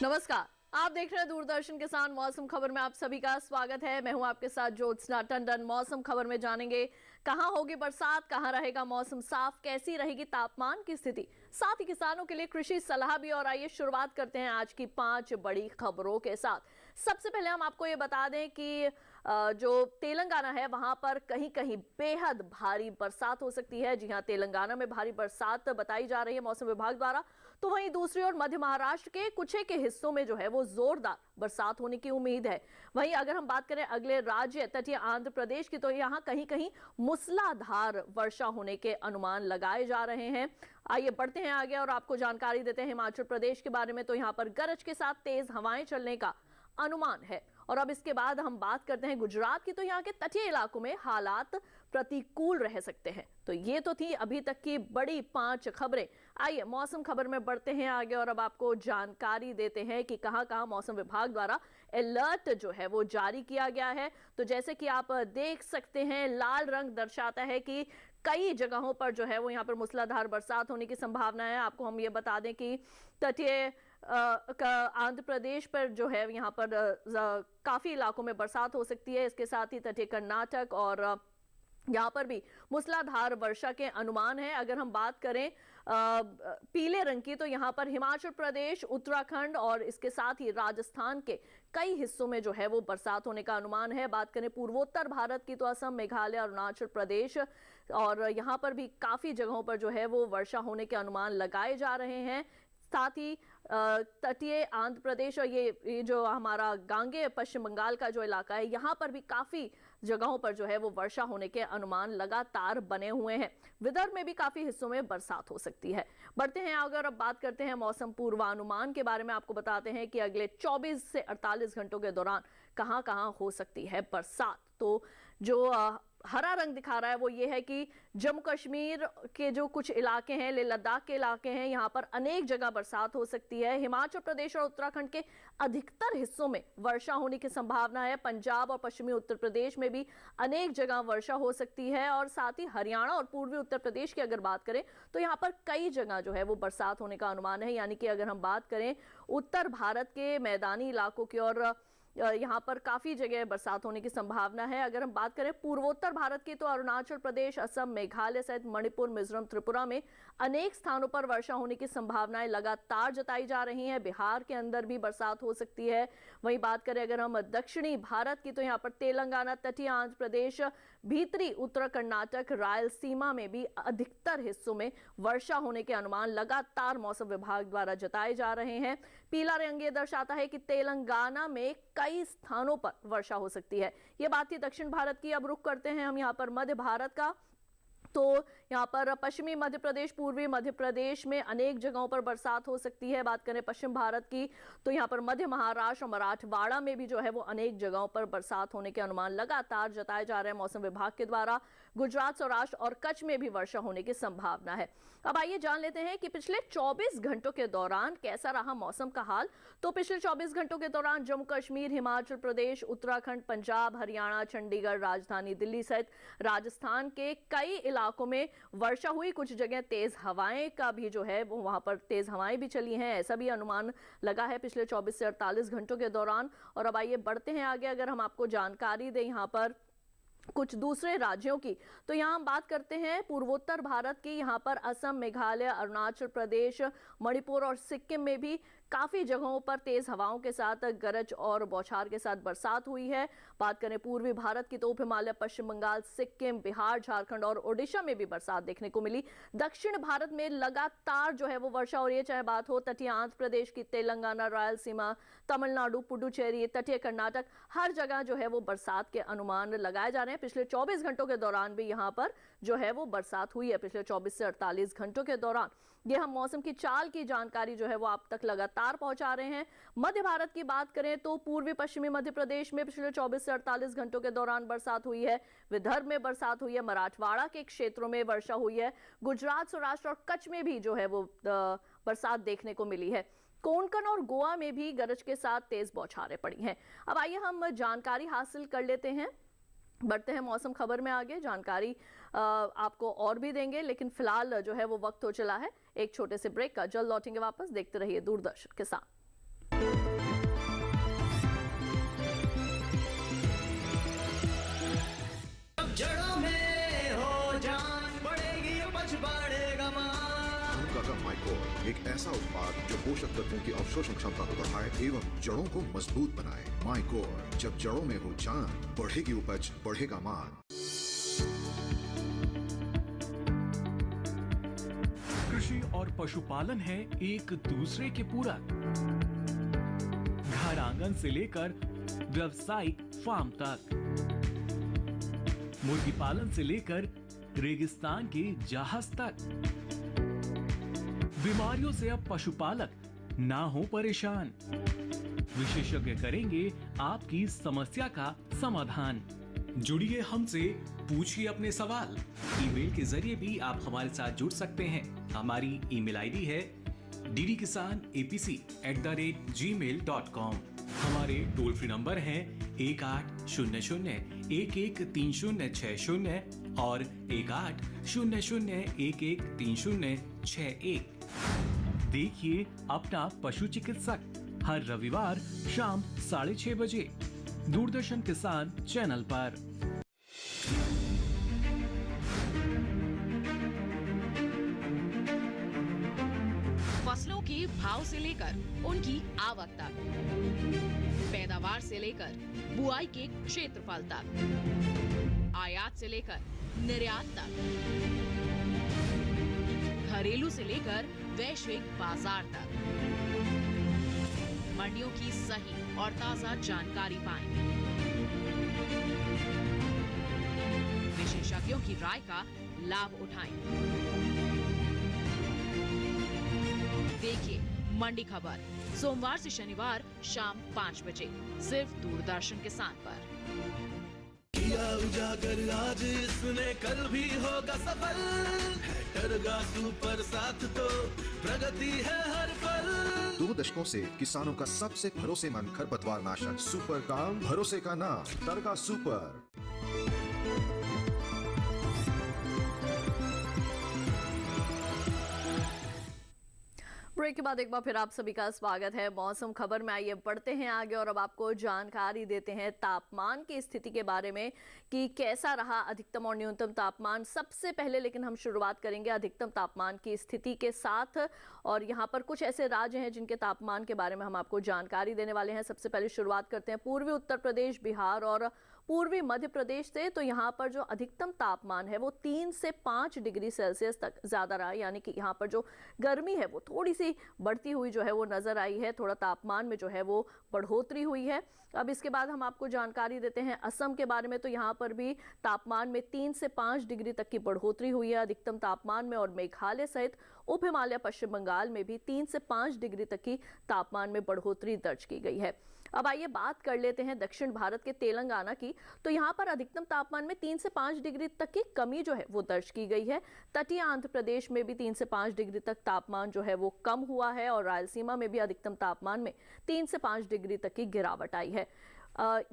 नमस्कार, आप देख रहे हैं दूरदर्शन किसान मौसम खबर में आप सभी का स्वागत है। मैं हूं आपके साथ ज्योत्सना टंडन। मौसम खबर में जानेंगे कहां होगी बरसात, कहां रहेगा मौसम साफ, कैसी रहेगी तापमान की स्थिति, साथ ही किसानों के लिए कृषि सलाह भी। और आइए शुरुआत करते हैं आज की 5 बड़ी खबरों के साथ। सबसे पहले हम आपको ये बता दें कि जो तेलंगाना है वहां पर कहीं कहीं बेहद भारी बरसात हो सकती है। जी हां, तेलंगाना में भारी बरसात बताई जा रही है मौसम विभाग द्वारा। तो वहीं दूसरी ओर मध्य महाराष्ट्र के कुछ एक हिस्सों में जो है वो जोरदार बरसात होने की उम्मीद है। वहीं अगर हम बात करें अगले राज्य तटीय आंध्र प्रदेश की, तो यहां कहीं कहीं मूसलाधार वर्षा होने के अनुमान लगाए जा रहे हैं। आइए बढ़ते हैं आगे और आपको जानकारी देते हैं हिमाचल प्रदेश के बारे में। तो यहां पर गरज के साथ तेज हवाएं चलने का अनुमान है। और अब इसके बाद हम बात करते हैं गुजरात की, तो यहाँ के तटीय इलाकों में हालात प्रतिकूल रह सकते हैं। तो ये तो थी अभी तक की बड़ी 5 खबरें। आइए मौसम खबर में बढ़ते हैं आगे और अब आपको जानकारी देते हैं कि कहां कहां मौसम विभाग द्वारा अलर्ट जो है वो जारी किया गया है। तो जैसे कि आप देख सकते हैं, लाल रंग दर्शाता है कि कई जगहों पर जो है वो यहाँ पर मूसलाधार बरसात होने की संभावना है। आपको हम ये बता दें कि तटीय आंध्र प्रदेश पर जो है यहाँ पर काफी इलाकों में बरसात हो सकती है। इसके साथ ही तटीय कर्नाटक और यहाँ पर भी मूसलाधार वर्षा के अनुमान है। अगर हम बात करें पीले रंग की, तो यहाँ पर हिमाचल प्रदेश, उत्तराखंड और इसके साथ ही राजस्थान के कई हिस्सों में जो है वो बरसात होने का अनुमान है। बात करें पूर्वोत्तर भारत की, तो असम, मेघालय, अरुणाचल प्रदेश और यहाँ पर भी काफी जगहों पर जो है वो वर्षा होने के अनुमान लगाए जा रहे हैं। साथ ही तटीय आंध्र प्रदेश और ये जो हमारा गांगे पश्चिम बंगाल का जो इलाका है, यहाँ पर भी काफी जगहों पर जो है वो वर्षा होने के अनुमान लगातार बने हुए हैं। विदर्भ में भी काफी हिस्सों में बरसात हो सकती है। बढ़ते हैं अगर अब बात करते हैं मौसम पूर्वानुमान के बारे में। आपको बताते हैं कि अगले 24 से 48 घंटों के दौरान कहां कहां हो सकती है बरसात। तो जो हरा रंग दिखा रहा है वो ये है कि जम्मू कश्मीर के जो कुछ इलाके हैं, लेह लद्दाख के इलाके हैं, यहाँ पर अनेक जगह बरसात हो सकती है। हिमाचल प्रदेश और उत्तराखंड के अधिकतर हिस्सों में वर्षा होने की संभावना है। पंजाब और पश्चिमी उत्तर प्रदेश में भी अनेक जगह वर्षा हो सकती है। और साथ ही हरियाणा और पूर्वी उत्तर प्रदेश की अगर बात करें तो यहाँ पर कई जगह जो है वो बरसात होने का अनुमान है। यानी कि अगर हम बात करें उत्तर भारत के मैदानी इलाकों की, और यहाँ पर काफी जगह बरसात होने की संभावना है। अगर हम बात करें पूर्वोत्तर भारत की, तो अरुणाचल प्रदेश, असम, मेघालय सहित मणिपुर, मिजोरम, त्रिपुरा में अनेक स्थानों पर वर्षा होने की संभावनाएं लगातार जताई जा रही हैं। बिहार के अंदर भी बरसात हो सकती है। वहीं बात करें अगर हम दक्षिणी भारत की, तो यहाँ पर तेलंगाना, तटीय आंध्र प्रदेश, भीतरी उत्तर कर्नाटक, रायलसीमा में भी अधिकतर हिस्सों में वर्षा होने के अनुमान लगातार मौसम विभाग द्वारा जताए जा रहे हैं। पीला रंग ये दर्शाता है कि तेलंगाना में कई स्थानों पर वर्षा हो सकती है। यह बात थी दक्षिण भारत की। अब रुख करते हैं हम यहाँ पर मध्य भारत का। तो यहाँ पर पश्चिमी मध्य प्रदेश, पूर्वी मध्य प्रदेश में अनेक जगहों पर बरसात हो सकती है। बात करें पश्चिम भारत की, तो यहाँ पर मध्य महाराष्ट्र और मराठवाड़ा में भी जो है वो अनेक जगहों पर बरसात होने के अनुमान लगातार जताए जा रहे हैं मौसम विभाग के द्वारा। गुजरात, सौराष्ट्र और कच्छ में भी वर्षा होने की संभावना है। अब आइए जान लेते हैं कि पिछले 24 घंटों के दौरान कैसा रहा मौसम का हाल। तो पिछले 24 घंटों के दौरान जम्मू कश्मीर, हिमाचल प्रदेश, उत्तराखंड, पंजाब, हरियाणा, चंडीगढ़, राजधानी दिल्ली सहित राजस्थान के कई इलाकों में वर्षा हुई। कुछ जगह तेज हवाएं का भी जो है वो वहां पर तेज हवाएं भी चली हैं, ऐसा भी अनुमान लगा है पिछले 24 से 48 घंटों के दौरान। और अब आइए बढ़ते हैं आगे। अगर हम आपको जानकारी दें यहाँ पर कुछ दूसरे राज्यों की, तो यहां हम बात करते हैं पूर्वोत्तर भारत की। यहां पर असम, मेघालय, अरुणाचल प्रदेश, मणिपुर और सिक्किम में भी काफी जगहों पर तेज हवाओं के साथ गरज और बौछार के साथ बरसात हुई है। बात करें पूर्वी भारत की, तो उप हिमालय, पश्चिम बंगाल, सिक्किम, बिहार, झारखंड और ओडिशा में भी बरसात देखने को मिली। दक्षिण भारत में लगातार जो है वो वर्षा हो रही है, चाहे बात हो तटीय आंध्र प्रदेश की, तेलंगाना, रायलसीमा, तमिलनाडु, पुडुचेरी, तटीय कर्नाटक, हर जगह जो है वो बरसात के अनुमान लगाए जा रहे हैं। पिछले 24 घंटों के दौरान भी यहाँ पर जो है वो बरसात हुई है। पिछले 24 से 48 घंटों के दौरान ये हम मौसम की चाल की जानकारी जो है वो आप तक लगातार पहुंचा रहे हैं। मध्य भारत की बात करें तो पूर्वी पश्चिमी मध्य प्रदेश में पिछले 24 से 48 घंटों के दौरान बरसात हुई है। विदर्भ में बरसात हुई है, मराठवाड़ा के क्षेत्रों में वर्षा हुई है। गुजरात, सौराष्ट्र और कच्छ में भी जो है वो बरसात देखने को मिली है। कोंकण और गोवा में भी गरज के साथ तेज बौछारें पड़ी हैं। अब आइए हम जानकारी हासिल कर लेते हैं। बढ़ते हैं मौसम खबर में आगे। जानकारी आपको और भी देंगे, लेकिन फिलहाल जो है वो वक्त हो चला है एक छोटे से ब्रेक का। जल्द लौटेंगे वापस। देखते रहिए दूरदर्शन के साथ। का माइकोर, एक ऐसा उत्पाद जो पोषक तत्वों की अवशोषण क्षमता को बढ़ाए एवं जड़ों को मजबूत बनाए। माइकोर, जब जड़ों में हो जान, बढ़ेगी उपज, बढ़ेगा मान। कृषि और पशुपालन है एक दूसरे के पूरक। घर आंगन से लेकर व्यावसायिक फार्म तक, मुर्गी पालन से लेकर रेगिस्तान के जहाज तक। बीमारियों से अब पशुपालक ना हो परेशान। विशेषज्ञ करेंगे आपकी समस्या का समाधान। जुड़िए हमसे, पूछिए अपने सवाल। ईमेल के जरिए भी आप हमारे साथ जुड़ सकते हैं। हमारी ईमेल आईडी है ddkisanapc@gmail.com। हमारे टोल फ्री नंबर हैं 1800-113060 और 1800-113061। देखिए अपना पशु चिकित्सक हर रविवार शाम 6:30 बजे दूरदर्शन किसान चैनल पर। फसलों के भाव से लेकर उनकी आवक तक, पैदावार से लेकर बुआई के क्षेत्रफल तक, आयात से लेकर निर्यात तक, घरेलू से लेकर वैश्विक बाजार तक, मंडियों की सही और ताजा जानकारी पाएं। विशेषज्ञों की राय का लाभ उठाएं। देखिए मंडी खबर सोमवार से शनिवार शाम 5 बजे सिर्फ दूरदर्शन किसान पर। किया उजागर आज इसने कल भी होगा सफल। हैटरगा सुपर साथ तो प्रगति है हर पल। 2 दशकों से किसानों का सबसे भरोसेमंद खरपतवार नाशक सुपर काम, भरोसे का नाम टरगा सुपर। ब्रेक के बाद एक बार फिर आप सभी का स्वागत है मौसम खबर में। आइए बढ़ते हैं आगे और अब आपको जानकारी देते हैं तापमान की स्थिति के बारे में कि कैसा रहा अधिकतम और न्यूनतम तापमान। सबसे पहले लेकिन हम शुरुआत करेंगे अधिकतम तापमान की स्थिति के साथ और यहाँ पर कुछ ऐसे राज्य हैं जिनके तापमान के बारे में हम आपको जानकारी देने वाले हैं। सबसे पहले शुरुआत करते हैं पूर्वी उत्तर प्रदेश, बिहार और पूर्वी मध्य प्रदेश से। तो यहाँ पर जो अधिकतम तापमान है वो 3 से 5 डिग्री सेल्सियस तक ज़्यादा रहा, यानी कि यहाँ पर जो गर्मी है वो थोड़ी सी बढ़ती हुई जो है वो नज़र आई है। थोड़ा तापमान में जो है वो बढ़ोतरी हुई है। अब इसके बाद हम आपको जानकारी देते हैं असम के बारे में। तो यहाँ पर भी तापमान में 3 से 5 डिग्री तक की बढ़ोतरी हुई है अधिकतम तापमान में। और मेघालय सहित उप हिमालय पश्चिम बंगाल में भी 3 से 5 डिग्री तक की तापमान में बढ़ोतरी दर्ज की गई है। अब आइए बात कर लेते हैं दक्षिण भारत के तेलंगाना की। तो यहाँ पर अधिकतम तापमान में 3 से 5 डिग्री तक की कमी जो है वो दर्ज की गई है। तटीय आंध्र प्रदेश में भी 3 से 5 डिग्री तक तापमान जो है वो कम हुआ है और रायलसीमा में भी अधिकतम तापमान में 3 से 5 डिग्री तक की गिरावट आई है।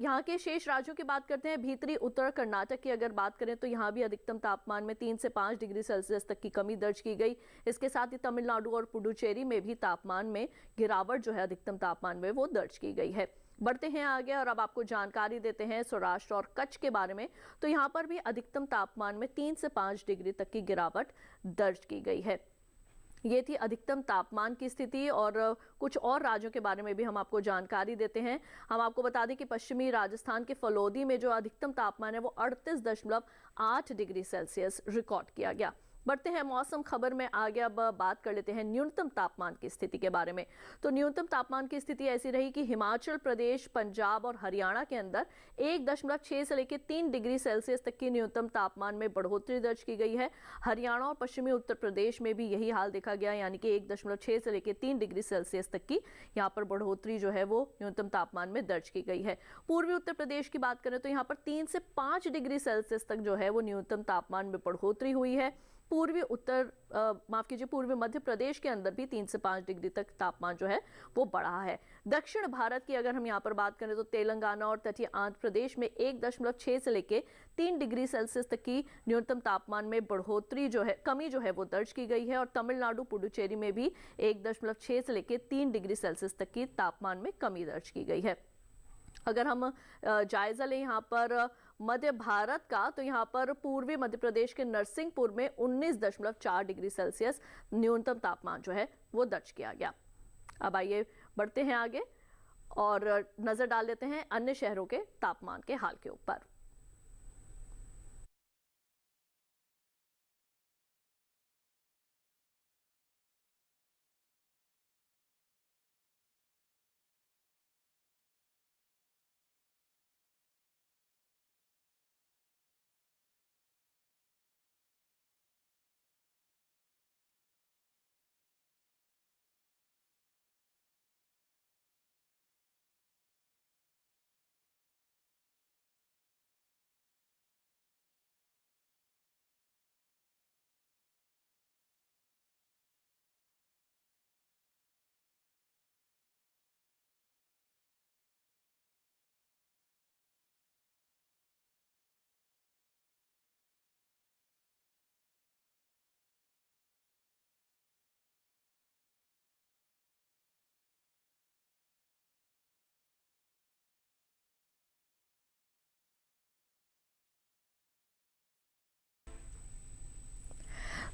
यहाँ के शेष राज्यों की बात करते हैं। भीतरी उत्तर कर्नाटक की अगर बात करें तो यहाँ भी अधिकतम तापमान में 3 से 5 डिग्री सेल्सियस तक की कमी दर्ज की गई। इसके साथ ही तमिलनाडु और पुडुचेरी में भी तापमान में गिरावट जो है अधिकतम तापमान में वो दर्ज की गई है। बढ़ते हैं आगे और अब आपको जानकारी देते हैं सौराष्ट्र और कच्छ के बारे में। तो यहाँ पर भी अधिकतम तापमान में 3 से 5 डिग्री तक की गिरावट दर्ज की गई है। ये थी अधिकतम तापमान की स्थिति और कुछ और राज्यों के बारे में भी हम आपको जानकारी देते हैं। हम आपको बता दें कि पश्चिमी राजस्थान के फलोदी में जो अधिकतम तापमान है वो 38.8 डिग्री सेल्सियस रिकॉर्ड किया गया। बढ़ते हैं मौसम खबर में आगे। अब बात कर लेते हैं न्यूनतम तापमान की स्थिति के बारे में। तो न्यूनतम तापमान की स्थिति ऐसी रही कि हिमाचल प्रदेश, पंजाब और हरियाणा के अंदर 1.6 से लेकर 3 डिग्री सेल्सियस तक की न्यूनतम तापमान में बढ़ोतरी दर्ज की गई है। हरियाणा और पश्चिमी उत्तर प्रदेश में भी यही हाल देखा गया, यानी कि 1.6 से लेकर 3 डिग्री सेल्सियस तक की यहाँ पर बढ़ोतरी जो है वो न्यूनतम तापमान में दर्ज की गई है। पूर्वी उत्तर प्रदेश की बात करें तो यहाँ पर 3 से 5 डिग्री सेल्सियस तक जो है वो न्यूनतम तापमान में बढ़ोतरी हुई है। पूर्वी मध्य प्रदेश के अंदर भी 3 से 5 डिग्री तक तापमान जो है वो बढ़ा है। दक्षिण भारत की अगर हम यहाँ पर बात करें तो तेलंगाना और तटीय आंध्र प्रदेश में 1.6 से लेके 3 डिग्री सेल्सियस तक की न्यूनतम तापमान में बढ़ोतरी जो है कमी जो है वो दर्ज की गई है। और तमिलनाडु पुडुचेरी में भी 1.6 से लेके 3 डिग्री सेल्सियस तक की तापमान में कमी दर्ज की गई है। अगर हम जायजा लें यहाँ पर मध्य भारत का, तो यहाँ पर पूर्वी मध्य प्रदेश के नरसिंहपुर में 19.4 डिग्री सेल्सियस न्यूनतम तापमान जो है वो दर्ज किया गया। अब आइए बढ़ते हैं आगे और नजर डाल लेते हैं अन्य शहरों के तापमान के हाल के ऊपर।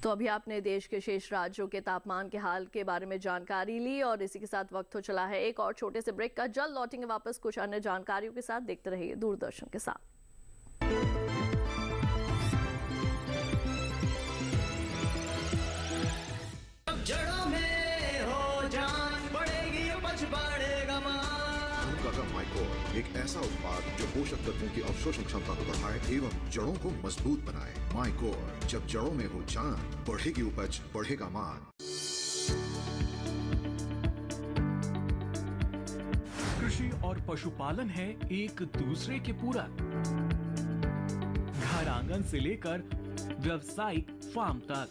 तो अभी आपने देश के शेष राज्यों के तापमान के हाल के बारे में जानकारी ली और इसी के साथ वक्त हो चला है एक और छोटे से ब्रेक का। जल्द लौटेंगे वापस कुछ अन्य जानकारियों के साथ। देखते रहिए दूरदर्शन के साथ। जड़ों में हो जान बढ़ेगी उपज बढ़ेगा मान। का माइकोर एक ऐसा उत्पाद जो पोषक तत्वों की अवशोषण क्षमता को बढ़ाए एवं जड़ों को मजबूत बनाए। माइकोर, जब जड़ों में हो जान बढ़ेगी उपज बढ़ेगा मान। कृषि और पशुपालन है एक दूसरे के पूरक। घर आंगन से लेकर व्यावसायिक फार्म तक,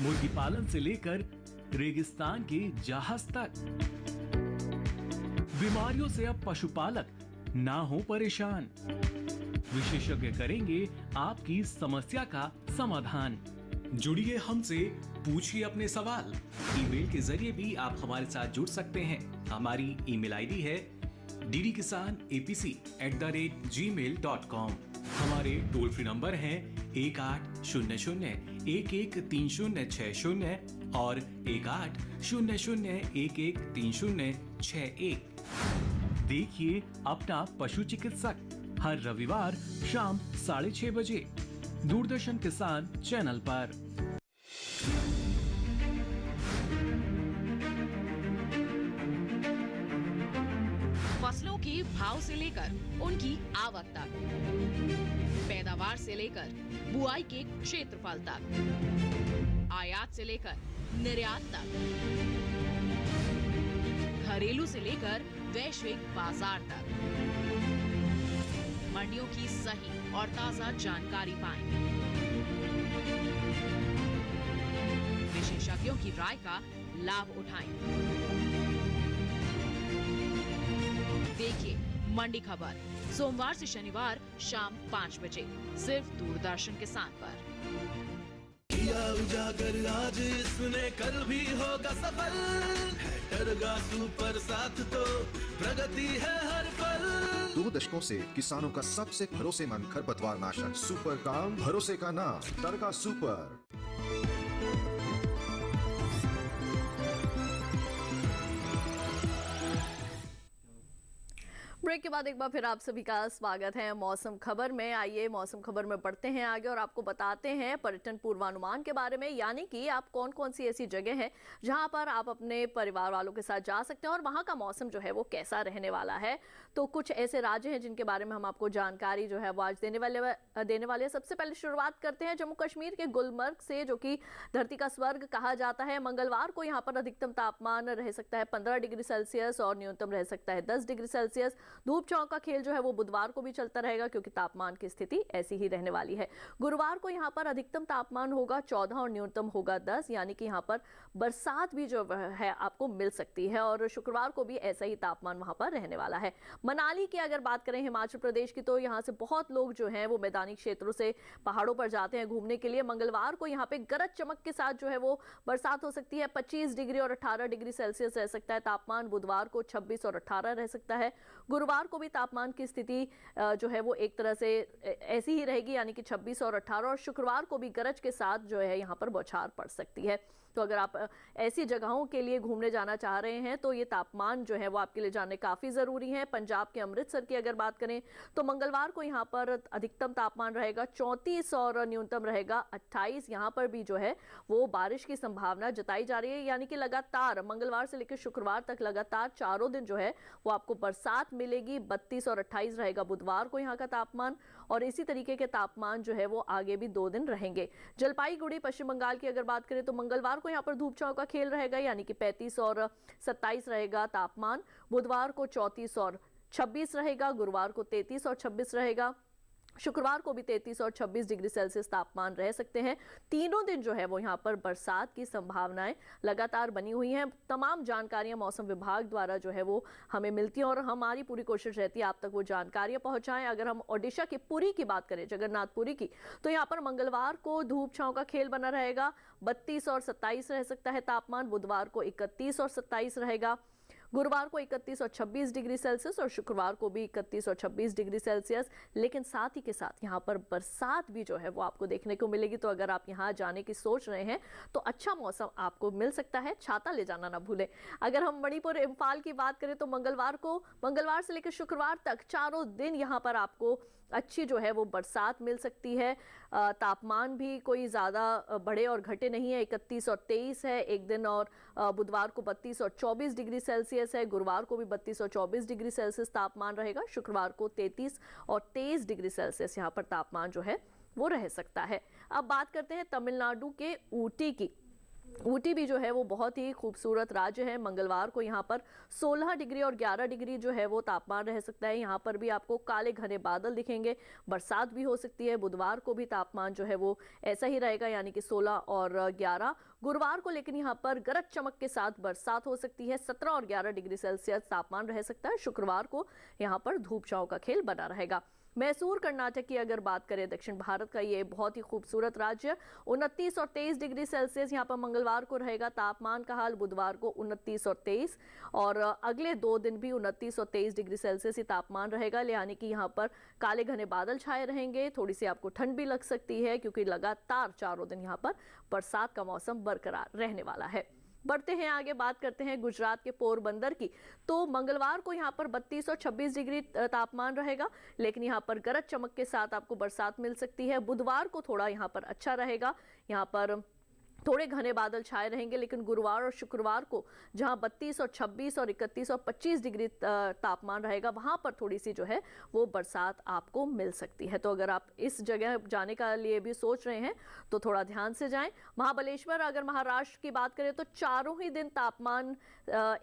मुर्गी पालन से लेकर रेगिस्तान के जहाज तक, बीमारियों से अब पशुपालक ना हो परेशान। विशेषज्ञ करेंगे आपकी समस्या का समाधान। जुड़िए हमसे, पूछिए अपने सवाल। ईमेल के जरिए भी आप हमारे साथ जुड़ सकते हैं। हमारी ईमेल आईडी है ddkisanapc@gmail.com। हमारे टोल फ्री नंबर हैं 1800-113060 और 1800-113061। देखिए अपना पशु चिकित्सक हर रविवार शाम 6:30 बजे दूरदर्शन किसान चैनल पर। फसलों के भाव से लेकर उनकी आवक तक, पैदावार से लेकर बुआई के क्षेत्रफल तक, आयात से लेकर निर्यात तक, घरेलू से लेकर वैश्विक बाजार तक, मंडियों की सही और ताजा जानकारी पाएं। विशेषज्ञों की राय का लाभ उठाएं। देखिए मंडी खबर सोमवार से शनिवार शाम 5 बजे सिर्फ दूरदर्शन किसान पर। किया उजागर आज इसने कल भी होगा सफल। है टरगा सुपर साथ तो प्रगति है हर पल। 2 दशकों से किसानों का सबसे भरोसेमंद खरपतवार नाशक सुपर काम, भरोसे का नाम टरगा सुपर। ब्रेक के बाद एक बार फिर आप सभी का स्वागत है मौसम खबर में। आइए मौसम खबर में बढ़ते हैं आगे और आपको बताते हैं पर्यटन पूर्वानुमान के बारे में, यानी कि आप कौन कौन सी ऐसी जगह हैं जहां पर आप अपने परिवार वालों के साथ जा सकते हैं और वहां का मौसम जो है वो कैसा रहने वाला है। तो कुछ ऐसे राज्य हैं जिनके बारे में हम आपको जानकारी जो है वो आज देने वाले हैं। सबसे पहले शुरुआत करते हैं जम्मू कश्मीर के गुलमर्ग से, जो कि धरती का स्वर्ग कहा जाता है। मंगलवार को यहाँ पर अधिकतम तापमान रह सकता है 15 डिग्री सेल्सियस और न्यूनतम रह सकता है 10 डिग्री सेल्सियस। धूप छांव का खेल जो है वो बुधवार को भी चलता रहेगा क्योंकि तापमान की स्थिति ऐसी ही रहने वाली है। गुरुवार को यहाँ पर अधिकतम तापमान होगा 14 और न्यूनतम होगा 10, यानी कि यहाँ पर बरसात भी जो है आपको मिल सकती है और शुक्रवार को भी ऐसा ही तापमान वहां पर रहने वाला है। मनाली की अगर बात करें हिमाचल प्रदेश की, तो यहाँ से बहुत लोग जो हैं वो मैदानी क्षेत्रों से पहाड़ों पर जाते हैं घूमने के लिए। मंगलवार को यहाँ पे गरज चमक के साथ जो है वो बरसात हो सकती है। 25 डिग्री और 18 डिग्री सेल्सियस रह सकता है तापमान। बुधवार को 26 और 18 रह सकता है। गुरुवार को भी तापमान की स्थिति जो है वो एक तरह से ऐसी ही रहेगी, यानी कि 26 और 18, और शुक्रवार को भी गरज के साथ जो है यहाँ पर बौछार पड़ सकती है। तो अगर आप ऐसी जगहों के लिए घूमने जाना चाह रहे हैं तो ये तापमान जो है वो आपके लिए जानने काफ़ी ज़रूरी है। पंजाब के अमृतसर की अगर बात करें तो मंगलवार को यहाँ पर अधिकतम तापमान रहेगा 34 और न्यूनतम रहेगा 28। यहाँ पर भी जो है वो बारिश की संभावना जताई जा रही है, यानी कि लगातार मंगलवार से लेकर शुक्रवार तक लगातार चारों दिन जो है वो आपको बरसात मिलेगी। 32 और 28 रहेगा बुधवार को यहाँ का तापमान, और इसी तरीके के तापमान जो है वो आगे भी 2 दिन रहेंगे। जलपाईगुड़ी पश्चिम बंगाल की अगर बात करें तो मंगलवार को यहाँ पर धूप छांव का खेल रहेगा, यानी कि 35 और 27 रहेगा तापमान। बुधवार को 34 और 26 रहेगा, गुरुवार को 33 और 26 रहेगा, शुक्रवार को भी 33 और 26 डिग्री सेल्सियस तापमान रह सकते हैं। तीनों दिन जो है वो यहाँ पर बरसात की संभावनाएं लगातार बनी हुई हैं। तमाम जानकारियां मौसम विभाग द्वारा जो है वो हमें मिलती हैं और हमारी पूरी कोशिश रहती है आप तक वो जानकारियां पहुंचाएं। अगर हम ओडिशा की पुरी की बात करें, जगन्नाथपुरी की, तो यहाँ पर मंगलवार को धूप छांव का खेल बना रहेगा। 32 और 27 रह सकता है तापमान, बुधवार को 31 और 27 रहेगा, गुरुवार को 31 और 26 डिग्री सेल्सियस, और शुक्रवार को भी 31 और 26 डिग्री सेल्सियस। लेकिन साथ ही के साथ यहाँ पर बरसात भी जो है वो आपको देखने को मिलेगी। तो अगर आप यहाँ जाने की सोच रहे हैं तो अच्छा मौसम आपको मिल सकता है, छाता ले जाना ना भूलें। अगर हम मणिपुर इम्फाल की बात करें तो मंगलवार से लेकर शुक्रवार तक चारों दिन यहाँ पर आपको अच्छी जो है वो बरसात मिल सकती है। तापमान भी कोई ज़्यादा बढ़े और घटे नहीं है, 31 और 23 है एक दिन, और बुधवार को 32 और 24 डिग्री सेल्सियस है, गुरुवार को भी 32 और 24 डिग्री सेल्सियस तापमान रहेगा, शुक्रवार को 33 और 23 डिग्री सेल्सियस यहाँ पर तापमान जो है वो रह सकता है। अब बात करते हैं तमिलनाडु के ऊटी की। ऊटी भी जो है वो बहुत ही खूबसूरत राज्य है। मंगलवार को यहाँ पर 16 डिग्री और 11 डिग्री जो है वो तापमान रह सकता है। यहाँ पर भी आपको काले घने बादल दिखेंगे, बरसात भी हो सकती है। बुधवार को भी तापमान जो है वो ऐसा ही रहेगा, यानी कि 16 और 11। गुरुवार को लेकिन यहाँ पर गरज चमक के साथ बरसात हो सकती है, 17 और 11 डिग्री सेल्सियस तापमान रह सकता है। शुक्रवार को यहाँ पर धूप छांव का खेल बना रहेगा। मैसूर कर्नाटक की अगर बात करें, दक्षिण भारत का ये बहुत ही खूबसूरत राज्य, 29 और 23 डिग्री सेल्सियस यहाँ पर मंगलवार को रहेगा तापमान का हाल, बुधवार को 29 और 23, और अगले 2 दिन भी 29 और 23 डिग्री सेल्सियस ही तापमान रहेगा। यानी कि यहाँ पर काले घने बादल छाए रहेंगे, थोड़ी सी आपको ठंड भी लग सकती है क्योंकि लगातार चारों दिन यहाँ पर बरसात का मौसम बरकरार रहने वाला है। बढ़ते हैं आगे, बात करते हैं गुजरात के पोरबंदर की। तो मंगलवार को यहाँ पर 32 और 26 डिग्री तापमान रहेगा, लेकिन यहाँ पर गरज चमक के साथ आपको बरसात मिल सकती है। बुधवार को थोड़ा यहाँ पर अच्छा रहेगा, यहाँ पर थोड़े घने बादल छाए रहेंगे, लेकिन गुरुवार और शुक्रवार को जहां 32 और 26 और 31 और 25 डिग्री तापमान रहेगा, वहां पर थोड़ी सी जो है वो बरसात आपको मिल सकती है। तो अगर आप इस जगह जाने का लिए भी सोच रहे हैं तो थोड़ा ध्यान से जाएं। महाबलेश्वर, अगर महाराष्ट्र की बात करें तो चारों ही दिन तापमान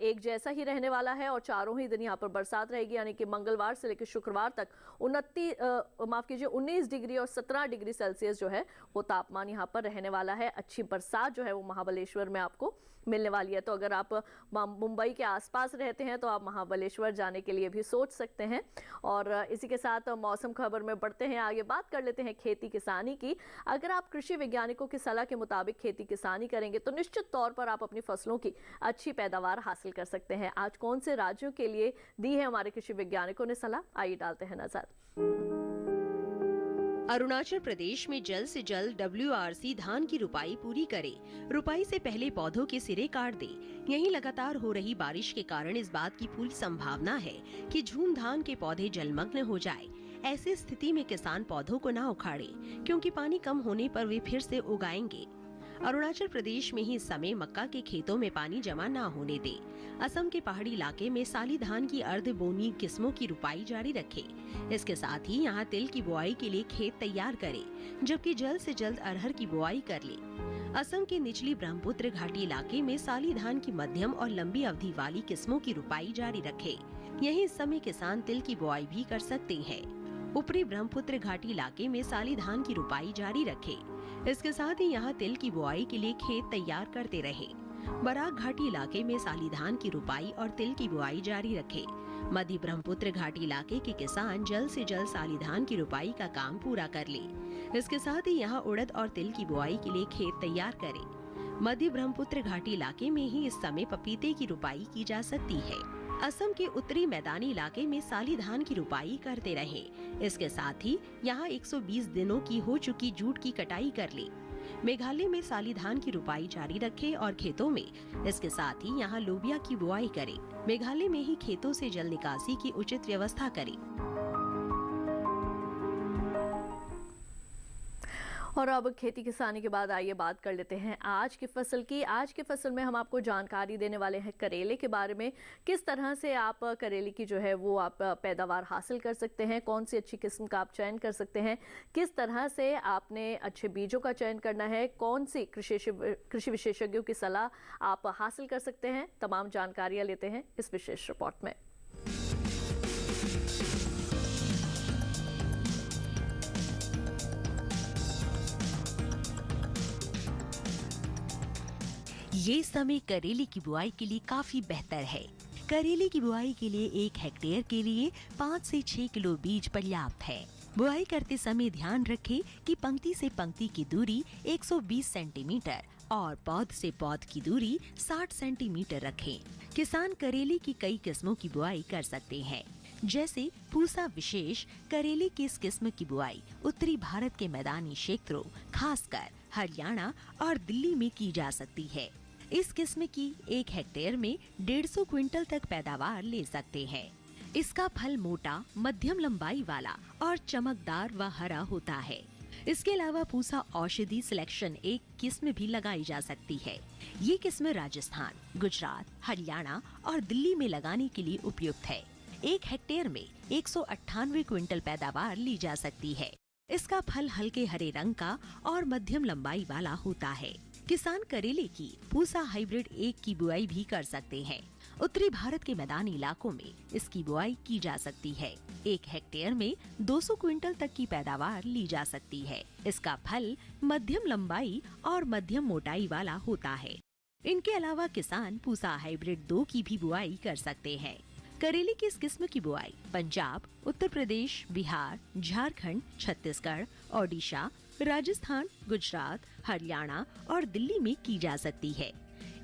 एक जैसा ही रहने वाला है और चारों ही दिन यहाँ पर बरसात रहेगी, यानी कि मंगलवार से लेकर शुक्रवार तक 19 डिग्री और 17 डिग्री सेल्सियस जो है वो तापमान यहाँ पर रहने वाला है। अच्छी बरसात जो है वो महाबलेश्वर में आपको मिलने वाली है। तो अगर आप मुंबई के आसपास रहते हैं तो आप महाबलेश्वर जाने के लिए भी सोच सकते हैं। और इसी के साथ मौसम खबर में बढ़ते हैं आगे, बात कर लेते हैं खेती किसानी की। अगर आप कृषि वैज्ञानिकों की सलाह के मुताबिक खेती किसानी करेंगे तो निश्चित तौर पर आप अपनी फसलों की अच्छी पैदावार हासिल कर सकते हैं। आज कौन से राज्यों के लिए दी है हमारे कृषि वैज्ञानिकों ने सलाह, आइए डालते हैं नजर। अरुणाचल प्रदेश में जल्द से जल्द WRC धान की रुपाई पूरी करे। रुपाई से पहले पौधों के सिरे काट दे। यहीं लगातार हो रही बारिश के कारण इस बात की पूरी संभावना है कि झूम धान के पौधे जलमग्न हो जाए। ऐसी स्थिति में किसान पौधों को ना उखाड़े, क्योंकि पानी कम होने पर वे फिर से उगाएंगे। अरुणाचल प्रदेश में ही इस समय मक्का के खेतों में पानी जमा ना होने दे। असम के पहाड़ी इलाके में साली धान की अर्ध बोनी किस्मों की रुपाई जारी रखे। इसके साथ ही यहाँ तिल की बुआई के लिए खेत तैयार करे, जबकि जल्द से जल्द अरहर की बुआई कर ले। असम के निचली ब्रह्मपुत्र घाटी इलाके में साली धान की मध्यम और लंबी अवधि वाली किस्मों की रुपाई जारी रखे। यही इस समय किसान तिल की बुआई भी कर सकते हैं। ऊपरी ब्रह्मपुत्र घाटी इलाके में साली धान की रुपाई जारी रखे। इसके साथ ही यहाँ तिल की बुआई के लिए खेत तैयार करते रहे। बराक घाटी इलाके में साली धान की रुपाई और तिल की बुआई जारी रखे। मध्य ब्रह्मपुत्र घाटी इलाके के किसान जल्द से जल्द साली धान की रुपाई का काम पूरा कर ले। इसके साथ ही यहाँ उड़द और तिल की बुआई के लिए खेत तैयार करें। मध्य ब्रह्मपुत्र घाटी इलाके में ही इस समय पपीते की रुपाई की जा सकती है। असम के उत्तरी मैदानी इलाके में साली धान की रुपाई करते रहे। इसके साथ ही यहाँ 120 दिनों की हो चुकी जूट की कटाई कर ली। मेघालय में साली धान की रुपाई जारी रखे और खेतों में इसके साथ ही यहाँ लोबिया की बुआई करे। मेघालय में ही खेतों से जल निकासी की उचित व्यवस्था करे। और अब खेती किसानी के बाद आइए बात कर लेते हैं आज की फसल की। आज की फसल में हम आपको जानकारी देने वाले हैं करेले के बारे में। किस तरह से आप करेले की जो है वो आप पैदावार हासिल कर सकते हैं, कौन सी अच्छी किस्म का आप चयन कर सकते हैं, किस तरह से आपने अच्छे बीजों का चयन करना है, कौन सी कृषि विशेषज्ञों की सलाह आप हासिल कर सकते हैं, तमाम जानकारियाँ लेते हैं इस विशेष रिपोर्ट में। ये समय करेले की बुआई के लिए काफी बेहतर है। करेले की बुआई के लिए 1 हेक्टेयर के लिए 5 से 6 किलो बीज पर्याप्त है। बुआई करते समय ध्यान रखें कि पंक्ति से पंक्ति की दूरी 120 सेंटीमीटर और पौध से पौध की दूरी 60 सेंटीमीटर रखें। किसान करेले की कई किस्मों की बुआई कर सकते हैं, जैसे पूसा विशेष करेले की इस किस्म की बुआई उत्तरी भारत के मैदानी क्षेत्रों, खासकर हरियाणा और दिल्ली में की जा सकती है। इस किस्म की 1 हेक्टेयर में 150 क्विंटल तक पैदावार ले सकते हैं। इसका फल मोटा, मध्यम लंबाई वाला और चमकदार व हरा होता है। इसके अलावा पूसा औषधि सिलेक्शन 1 किस्म भी लगाई जा सकती है। ये किस्म राजस्थान, गुजरात, हरियाणा और दिल्ली में लगाने के लिए उपयुक्त है। 1 हेक्टेयर में 198 क्विंटल पैदावार ली जा सकती है। इसका फल हल्के हरे रंग का और मध्यम लंबाई वाला होता है। किसान करेले की पूसा हाइब्रिड 1 की बुआई भी कर सकते हैं। उत्तरी भारत के मैदानी इलाकों में इसकी बुआई की जा सकती है। 1 हेक्टेयर में 200 क्विंटल तक की पैदावार ली जा सकती है। इसका फल मध्यम लंबाई और मध्यम मोटाई वाला होता है। इनके अलावा किसान पूसा हाइब्रिड 2 की भी बुआई कर सकते हैं। करेले की इस किस्म की बुआई पंजाब, उत्तर प्रदेश, बिहार, झारखंड, छत्तीसगढ़, ओडिशा, राजस्थान, गुजरात, हरियाणा और दिल्ली में की जा सकती है।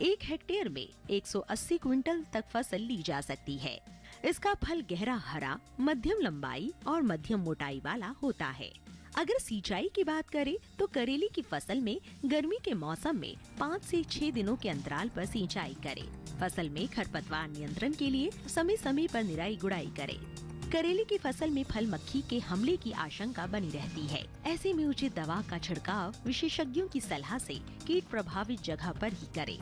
1 हेक्टेयर में 180 क्विंटल तक फसल ली जा सकती है। इसका फल गहरा हरा, मध्यम लंबाई और मध्यम मोटाई वाला होता है। अगर सिंचाई की बात करें तो करेले की फसल में गर्मी के मौसम में 5 से 6 दिनों के अंतराल पर सिंचाई करें। फसल में खरपतवार नियंत्रण के लिए समय समय पर निराई गुड़ाई करें। करेले की फसल में फल मक्खी के हमले की आशंका बनी रहती है। ऐसे में उचित दवा का छिड़काव विशेषज्ञों की सलाह से कीट प्रभावित जगह पर ही करें।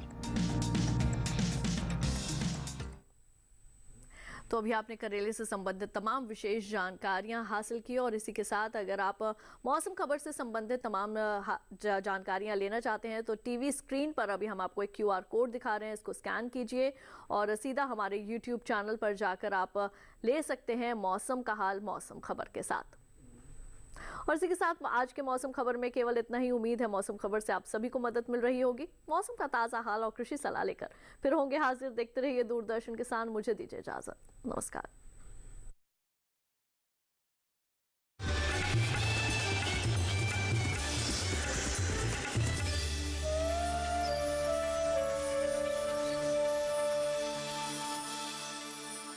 तो अभी आपने करेले से संबंधित तमाम विशेष जानकारियां हासिल की और इसी के साथ अगर आप मौसम खबर से संबंधित तमाम जानकारियां लेना चाहते हैं तो टीवी स्क्रीन पर अभी हम आपको एक QR कोड दिखा रहे हैं, इसको स्कैन कीजिए और सीधा हमारे YouTube चैनल पर जाकर आप ले सकते हैं मौसम का हाल मौसम खबर के साथ। और इसी के साथ आज के मौसम खबर में केवल इतना ही। उम्मीद है मौसम खबर से आप सभी को मदद मिल रही होगी। मौसम का ताज़ा हाल और कृषि सलाह लेकर फिर होंगे हाजिर। देखते रहिए दूरदर्शन किसान। मुझे दीजिए इजाजत। नमस्कार।